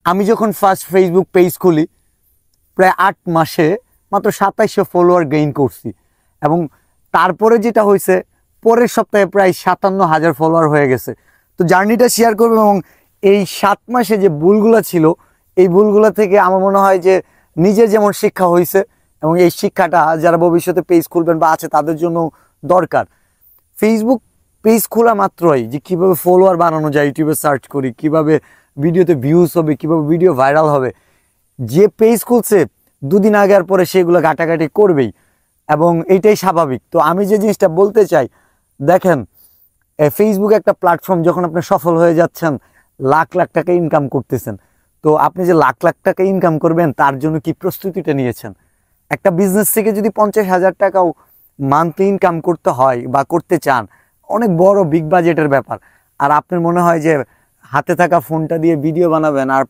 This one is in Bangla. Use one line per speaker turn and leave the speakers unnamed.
আমি যখন ফার্স্ট ফেসবুক পেজ খুলি প্রায় 8 মাসে মাত্র 2700 ফলোয়ার গেইন করছি, এবং তারপরে যেটা হয়েছে পরের সপ্তাহে প্রায় 57,000 ফলোয়ার হয়ে গেছে। তো জার্নিটা শেয়ার করবো, এবং এই 7 মাসে যে ভুলগুলো ছিল এই ভুলগুলো থেকে আমার মনে হয় যে নিজের যেমন শিক্ষা হয়েছে, এবং এই শিক্ষাটা যারা ভবিষ্যতে পেজ খুলবেন বা আছে তাদের জন্য দরকার। ফেসবুক পেজ খোলা মাত্রই যে কীভাবে ফলোয়ার বানানো যায়, ইউটিউবে সার্চ করি, কিভাবে ভিডিওতে ভিউজ হবে, কিভাবে ভিডিও ভাইরাল হবে। যে পেজ খুলছে 2 দিন আগে আর পরে সেগুলো ঘাটাঘাটি করবেই, এবং এইটাই স্বাভাবিক। তো আমি যে জিনিসটা বলতে চাই, দেখেন ফেসবুক একটা প্ল্যাটফর্ম, যখন আপনি সফল হয়ে যাচ্ছেন, লাখ লাখ টাকা ইনকাম করতেছেন, তো আপনি যে লাখ লাখ টাকা ইনকাম করবেন তার জন্য কি প্রস্তুতিটা নিয়েছেন? একটা বিজনেস থেকে যদি 50,000 টাকাও মান্থলি ইনকাম করতে হয় বা করতে চান, অনেক বড় বিগ বাজেটের ব্যাপার। আর আপনার মনে হয় যে হাতে থাকা ফোনটা দিয়ে ভিডিও বানাবেন আর